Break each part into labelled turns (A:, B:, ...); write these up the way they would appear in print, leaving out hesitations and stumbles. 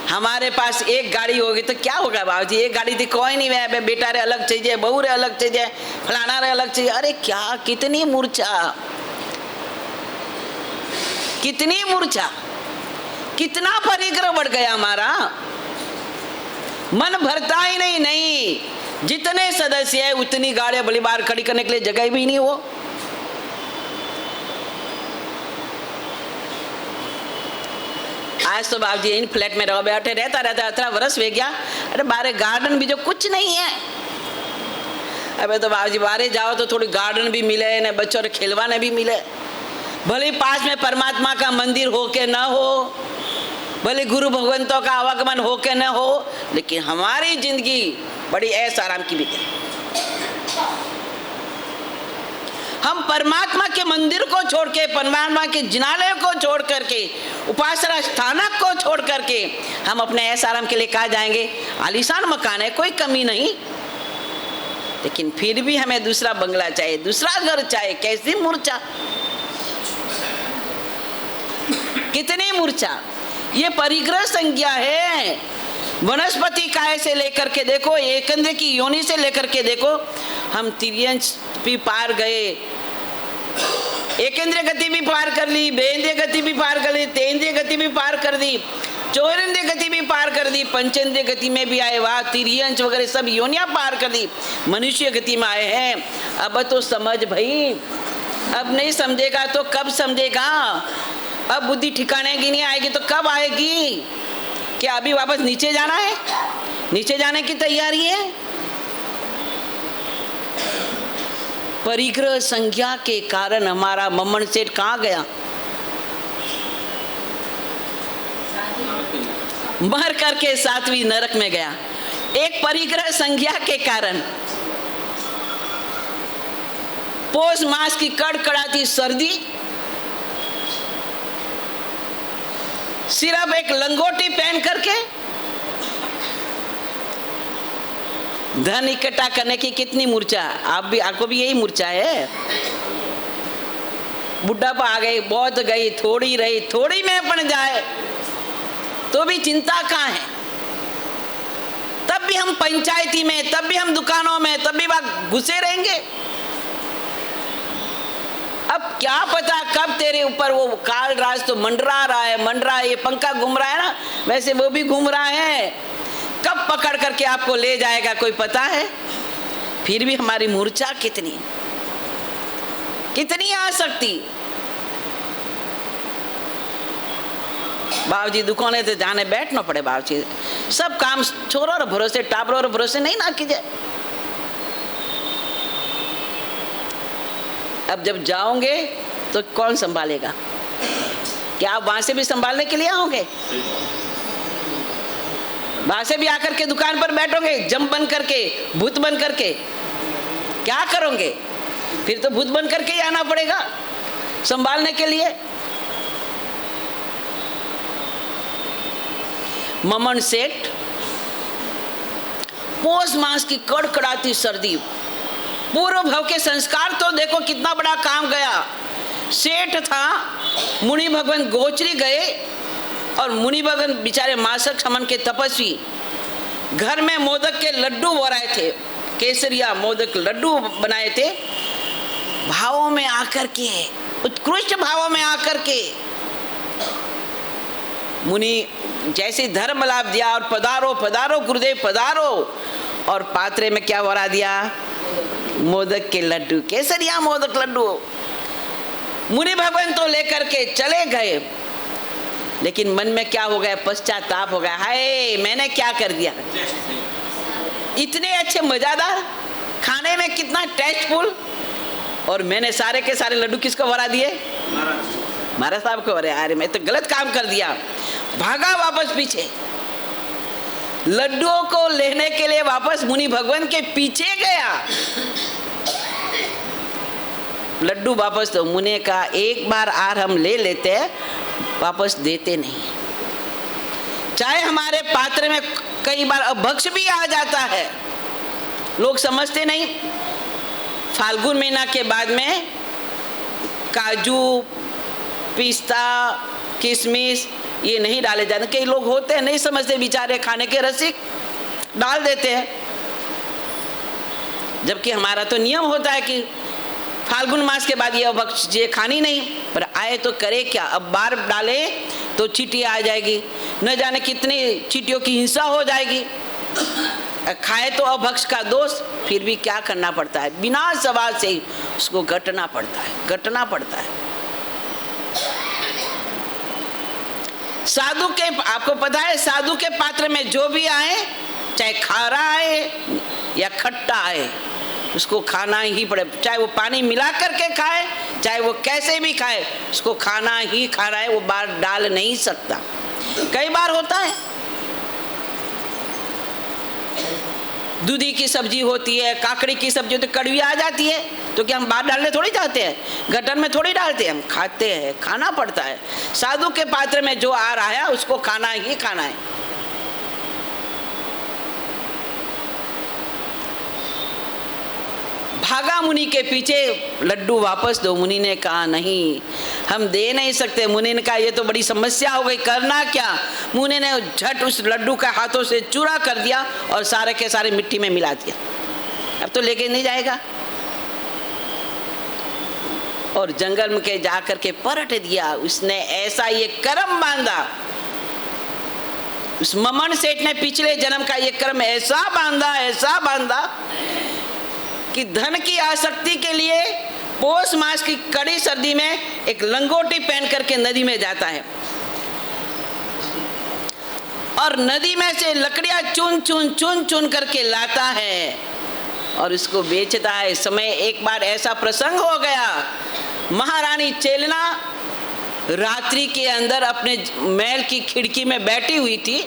A: हमारे पास एक गाड़ी होगी तो क्या होगा बाबूजी, एक गाड़ी थी कोई नहीं है, बेटा रे अलग चाहिए, बहू रे अलग चाहिए, फलाना रे अलग चाहिए। अरे क्या, कितनी मूर्छा, कितनी मूर्छा, कितना परिग्रह बढ़ गया हमारा, मन भरता ही नहीं। नहीं, जितने सदस्य है उतनी गाड़ियां बड़ी बार खड़ी करने के लिए जगह भी नहीं हो। आज तो बाबू जी इन फ्लैट में रहो, बैठे रहता 18 वर्ष हो गया। अरे बारे गार्डन भी जो कुछ नहीं है। अबे तो बाबू जी बारे जाओ तो थोड़ी गार्डन भी मिले, न बच्चों के खिलवाने भी मिले। भले पास में परमात्मा का मंदिर हो के न हो, भले गुरु भगवंतों का आवागमन हो के न हो, लेकिन हमारी जिंदगी बड़ी ऐश आराम की बीते। हम परमात्मा के मंदिर को छोड़ के, परमात्मा के जिनालय को छोड़ करके, उपासना स्थानक को छोड़ करके हम अपने ऐश आराम के लिए कहाँ जाएंगे। आलीशान मकान है, कोई कमी नहीं, लेकिन फिर भी हमें दूसरा बंगला चाहिए, दूसरा घर चाहिए। कैसी मूर्छा, कितनी मूर्छा। ये परिग्रह संज्ञा है। वनस्पति काय से लेकर के देखो, एकंद्र की योनि से लेकर के देखो, हम तिर्यंश भी पार गए, एकेंद्रिय गति भी पार कर ली, बेंद्रिय गति भी पार कर ली, तेंद्रिय गति भी पार कर दी, चौरेंद्रिय गति भी पार कर दी, पंचेंद्रिय गति में भी आए, वहाँ तिर्यंश वगैरह सब योनियां पार कर दी, मनुष्य गति में आए हैं। अब तो समझ भाई, अब नहीं समझेगा तो कब समझेगा। अब बुद्धि ठिकाने की नहीं आएगी तो कब आएगी। क्या अभी वापस नीचे जाना है, नीचे जाने की तैयारी है। परिग्रह संज्ञा के कारण हमारा मम्मन सेठ कहाँ गया, मर करके 7वीं नरक में गया। एक परिग्रह संज्ञा के कारण पौष मास की कड़कड़ाती सर्दी, सिर्फ एक लंगोटी पहन करके धन इकट्ठा करने की कितनी मूर्छा। आप भी, आपको भी यही मूर्छा है। बुढ़ापा आ गई, बहुत गई, थोड़ी रही, थोड़ी में बन जाए तो भी चिंता कहाँ है। तब भी हम पंचायती में, तब भी हम दुकानों में, तब भी वहां घुसे रहेंगे। अब क्या पता कब तेरे ऊपर वो काल राज तो मंडरा रहा है, ये पंखा घूम रहा है ना, वैसे वो भी घूम रहा है। कब पकड़ करके आपको ले जाएगा कोई पता है। फिर भी हमारी मूर्छा कितनी, कितनी आसक्ति। बाबूजी दुकाने से जाने बैठना पड़े, बाबूजी सब काम छोरो और भरोसे, टाबरो और भरोसे नहीं ना कीजिए। अब जब जाओगे तो कौन संभालेगा। क्या आप वहां से भी संभालने के लिए आओगे, वहां से भी आकर के दुकान पर बैठोगे जम बन करके, भूत बन करके, क्या करोगे। फिर तो भूत बन करके ही आना पड़ेगा संभालने के लिए। ममन सेठ, पौष मास की कड़कड़ाती सर्दी, पूर्व भव के संस्कार तो देखो कितना बड़ा काम गया। सेठ था, मुनि भगवान गोचरी गए और मुनि भगवान बेचारे मासक समन के तपस्वी, घर में मोदक के लड्डू बनाए थे, केसरिया मोदक लड्डू बनाए थे। भावों में आकर के, उत्कृष्ट भावों में आकर के मुनि जैसे धर्म लाभ दिया और पधारो पधारो गुरुदेव पधारो, और पात्रे में क्या भरा दिया, मोदक के लड्डू, केसरिया मोदक लड्डू। मुनि भगवान तो लेकर के चले गए, लेकिन मन में क्या हो गया, पश्चाताप हो गया। हाय मैंने क्या कर दिया। इतने अच्छे मजेदार, खाने में कितना टेस्टफुल, और मैंने सारे के सारे लड्डू किसको भरा दिए, महाराज साहब को। अरे यार मैं तो गलत काम कर दिया। भागा वापस पीछे, लड्डुओं को लेने के लिए वापस मुनि भगवान के पीछे गया। लड्डू वापस, तो मुनि का एक बार आर हम ले लेते हैं, वापस देते नहीं। चाहे हमारे पात्र में कई बार अभक्ष भी आ जाता है, लोग समझते नहीं। फाल्गुन महीना के बाद में काजू, पिस्ता, किशमिश ये नहीं डाले जाते। कई लोग होते हैं नहीं समझते, बेचारे खाने के रसिक, डाल देते हैं। जबकि हमारा तो नियम होता है कि फाल्गुन मास के बाद ये भक्ष ये खानी नहीं, पर आए तो करे क्या। अब बार डाले तो चींटी आ जाएगी, न जाने कितनी चींटियों की हिंसा हो जाएगी। खाए तो अभक्ष का दोष, फिर भी क्या करना पड़ता है, बिना सवाल से ही उसको घटना पड़ता है। साधु के, आपको पता है, साधु के पात्र में जो भी आए, चाहे खारा आए या खट्टा आए, उसको खाना ही पड़े। चाहे वो पानी मिला करके खाए, चाहे वो कैसे भी खाए, उसको खाना ही खाना है, वो बार डाल नहीं सकता। कई बार होता है दूधी की सब्जी होती है, काकड़ी की सब्जी होती है, कड़वी आ जाती है, तो क्या हम बाहर डालने थोड़ी जाते हैं, गटन में थोड़ी डालते हैं, हम खाते हैं, खाना पड़ता है। साधु के पात्र में जो आ रहा है उसको खाना ही खाना है। भागा मुनि के पीछे, लड्डू वापस दो। मुनि ने कहा नहीं, हम दे नहीं सकते। मुनि ने कहा ये तो बड़ी समस्या हो गई, करना क्या। मुनि ने झट उस लड्डू का हाथों से चूरा कर दिया और सारे के सारे मिट्टी में मिला दिया। अब तो लेके नहीं जाएगा, और जंगल में के जाकर के परट दिया। उसने ऐसा ये कर्म बांधा, उस ममन सेठ ने पिछले जन्म का ये कर्म ऐसा बांधा कि धन की आसक्ति के लिए पौष मास की कड़ी सर्दी में एक लंगोटी पहन करके नदी में जाता है, और नदी में से लकड़ियां चुन करके लाता है और उसको बेचता है। समय एक बार ऐसा प्रसंग हो गया, महारानी चेलना रात्रि के अंदर अपने महल की खिड़की में बैठी हुई थी,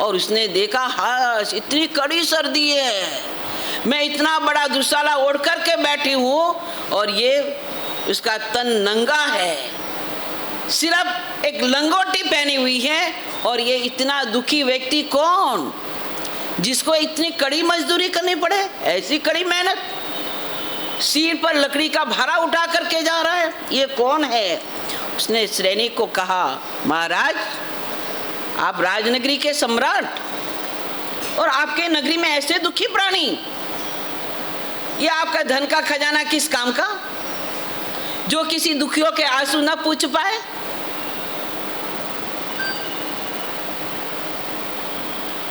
A: और उसने देखा हाँ इतनी कड़ी सर्दी है, मैं इतना बड़ा दुशाला ओढ़ करके बैठी हूँ और ये उसका तन नंगा है, सिर्फ एक लंगोटी पहनी हुई है, और ये इतना दुखी व्यक्ति कौन, जिसको इतनी कड़ी मजदूरी करनी पड़े, ऐसी कड़ी मेहनत, सिर पर लकड़ी का भारा उठा करके जा रहा है, ये कौन है। उसने सैनिक को कहा महाराज आप राजनगरी के सम्राट, और आपके नगरी में ऐसे दुखी प्राणी, ये आपका धन का खजाना किस काम का, जो किसी दुखियों के आंसू न पूछ पाए।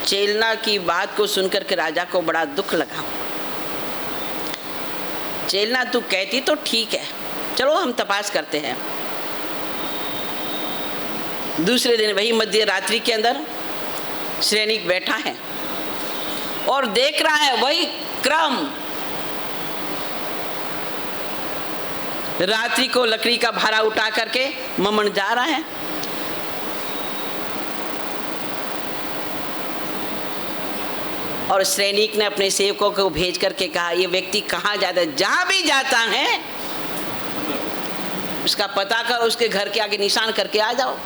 A: चेलना की बात को सुनकर के राजा को बड़ा दुख लगा। चेलना तू कहती तो ठीक है, चलो हम तपास करते हैं। दूसरे दिन वही मध्य रात्रि के अंदर सैनिक बैठा है और देख रहा है वही क्रम, रात्रि को लकड़ी का भारा उठा करके ममन जा रहा है। और सैनिक ने अपने सेवकों को भेज करके कहा ये व्यक्ति कहाँ जाता है, जहां भी जाता है उसका पता करो, उसके घर के आगे निशान करके आ जाओ।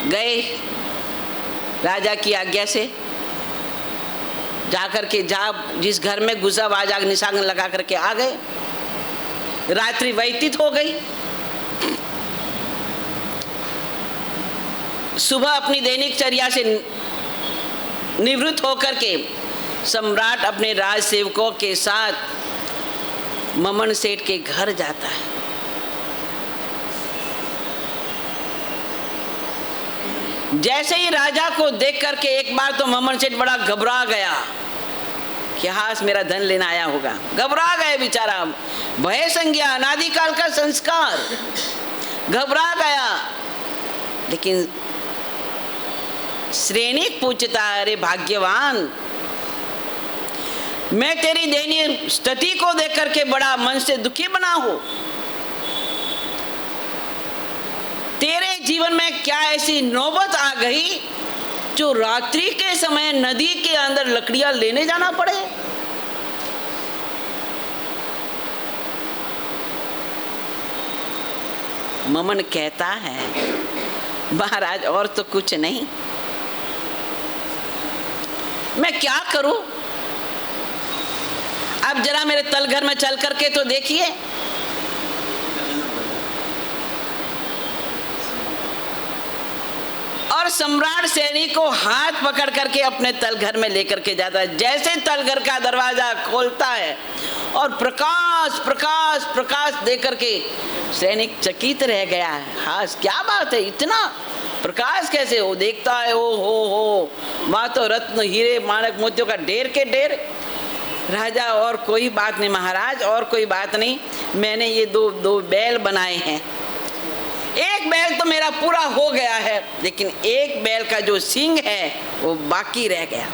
A: गए राजा की आज्ञा से, जाकर के जिस घर में गुस्सा बाजा निशान लगा करके आ गए। रात्रि व्यतीत हो गई। सुबह अपनी दैनिक चर्या से निवृत्त होकर के सम्राट अपने राज सेवकों के साथ ममन सेठ के घर जाता है। जैसे ही राजा को देख करके एक बार तो ममन सेठ बड़ा घबरा गया कि हास मेरा धन लेना आया होगा, घबरा गए बेचारा, भय संज्ञा अनादिकाल का संस्कार, घबरा गया। लेकिन सैनिक पूछता अरे भाग्यवान, मैं तेरी दयनीय स्थिति को देख करके बड़ा मन से दुखी बना हूं, तेरे जीवन में क्या ऐसी नौबत आ गई जो रात्रि के समय नदी के अंदर लकड़ियां लेने जाना पड़े। ममन कहता है महाराज और तो कुछ नहीं, मैं क्या करूं, आप जरा मेरे तल घर में चल करके तो देखिए, और सम्राट सैनिक को हाथ पकड़ करके अपने तल घर में लेकर के जाता है। जैसे तल घर का दरवाजा खोलता है और प्रकाश प्रकाश प्रकाश दे करके सैनिक चकित रह गया है। हाँ, क्या बात है, इतना प्रकाश कैसे? वो देखता है, ओ हो माँ तो रत्न हीरे माणक मोतियों का ढेर के ढेर। राजा, और कोई बात नहीं महाराज, और कोई बात नहीं, मैंने ये दो बैल बनाए हैं। एक बैल तो मेरा पूरा हो गया है, लेकिन एक बैल का जो सींग है वो बाकी रह गया।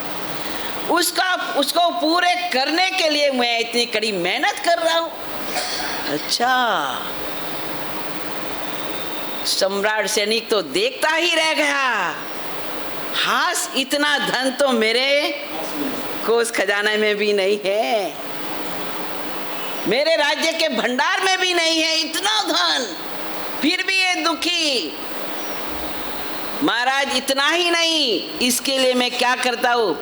A: उसको पूरे करने के लिए मैं इतनी कड़ी मेहनत कर रहा हूं। अच्छा, सम्राट सैनिक तो देखता ही रह गया। हास, इतना धन तो मेरे कोष खजाना में भी नहीं है, मेरे राज्य के भंडार में भी नहीं है इतना धन, फिर भी ये दुखी। महाराज, इतना ही नहीं, इसके लिए मैं क्या करता हूँ,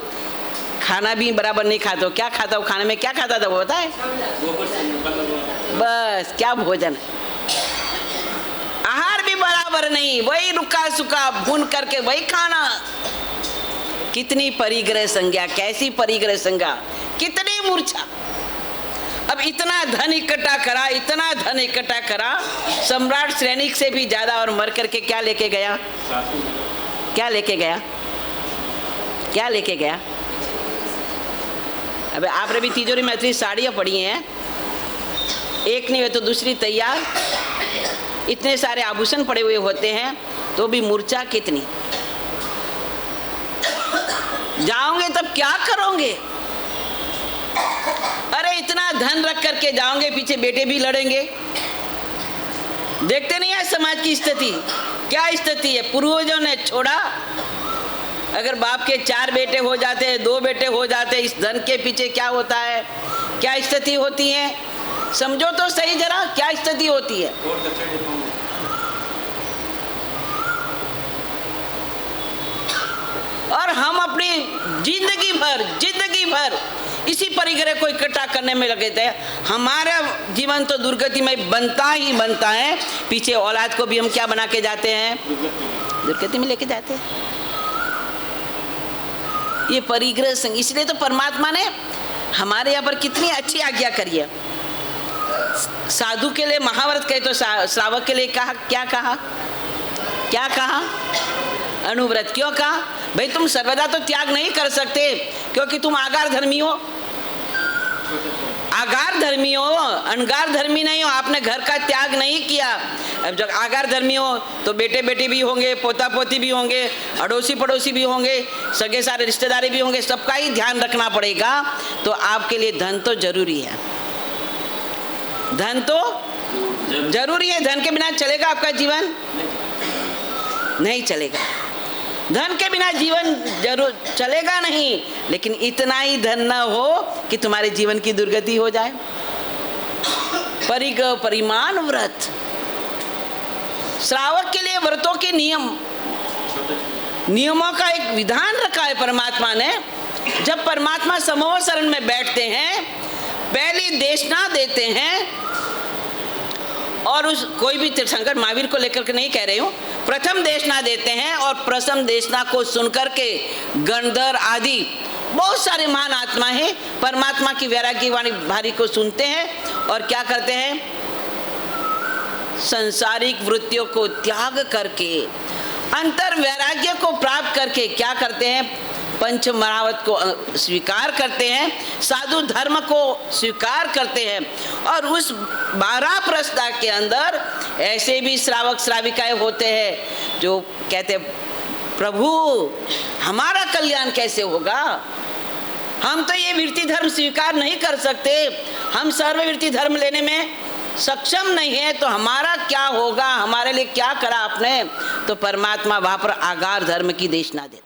A: खाना भी बराबर नहीं खाता हूँ। क्या खाता हूँ खाने में? क्या खाता था वो बताए? बस, क्या भोजन, आहार भी बराबर नहीं, वही रुका सुखा भून करके वही खाना। कितनी परिग्रह संज्ञा, कैसी परिग्रह संज्ञा, कितनी मूर्छा। अब इतना धन इकट्ठा करा, इतना धन इकट्ठा करा, सम्राट सैनिक से भी ज्यादा, और मर करके क्या लेके गया? क्या लेके गया? क्या लेके गया? अबे आपने भी तिजोरी में इतनी साड़ियाँ पड़ी हैं, एक नहीं है तो दूसरी तैयार, इतने सारे आभूषण पड़े हुए होते हैं, तो भी मूर्छा कितनी। जाओगे तब क्या करोगे? अरे इतना धन रख करके जाओगे, पीछे बेटे भी लड़ेंगे। देखते नहीं है समाज की स्थिति, क्या स्थिति है। पूर्वजों ने छोड़ा, अगर बाप के 4 बेटे हो जाते हैं, 2 बेटे हो जाते हैं, इस धन के पीछे क्या होता है, क्या स्थिति होती है, समझो तो सही जरा, क्या स्थिति होती है। और हम अपनी जिंदगी भर इसी परिग्रह को इकट्ठा करने में लगे थे। हमारा जीवन तो दुर्गतिमय बनता ही बनता है, पीछे औलाद को भी हम क्या बना के जाते हैं? दुर्गति में लेके जाते हैं। ये परिग्रह संग, इसलिए तो परमात्मा ने हमारे यहाँ पर कितनी अच्छी आज्ञा करी है। साधु के लिए महाव्रत कहे तो श्रावक के लिए कहा, क्या कहा? अनुव्रत। क्यों कहा? भाई तुम सर्वदा तो त्याग नहीं कर सकते, क्योंकि तुम आगार धर्मी हो, अनगार धर्मी नहीं हो। आपने घर का त्याग नहीं किया। अब जब आगार धर्मी हो तो बेटे बेटी भी होंगे, पोता पोती भी होंगे, अड़ोसी पड़ोसी भी होंगे, सगे सारे रिश्तेदारी भी होंगे, सबका ही ध्यान रखना पड़ेगा। तो आपके लिए धन तो जरूरी है, धन तो जरूरी है। धन के बिना चलेगा आपका जीवन? नहीं चलेगा। धन के बिना जीवन जरूर चलेगा नहीं, लेकिन इतना ही धन न हो कि तुम्हारे जीवन की दुर्गति हो जाए। परिमाण व्रत, श्रावक के लिए व्रतों के नियमों का एक विधान रखा है परमात्मा ने। जब परमात्मा समूह शरण में बैठते हैं, पहली देशना देते हैं, और उस कोई भी तीर्थंकर, महावीर को लेकर के नहीं कह रही हूँ, प्रथम देशना देते हैं, और प्रथम देशना को सुनकर के गणधर आदि बहुत सारे महान आत्मा हैं, परमात्मा की वैराग्य वाणी भारी को सुनते हैं, और क्या करते हैं? सांसारिक वृत्तियों को त्याग करके, अंतर वैराग्य को प्राप्त करके क्या करते हैं? पंच महावत को स्वीकार करते हैं, साधु धर्म को स्वीकार करते हैं। और उस 12 प्रस्ताव के अंदर ऐसे भी श्रावक श्राविकाएं होते हैं जो कहते हैं, प्रभु हमारा कल्याण कैसे होगा, हम तो ये वृत्ति धर्म स्वीकार नहीं कर सकते, हम सर्ववृत्ति धर्म लेने में सक्षम नहीं है, तो हमारा क्या होगा, हमारे लिए क्या करा आपने। तो परमात्मा वहां पर आगार धर्म की देशना देता।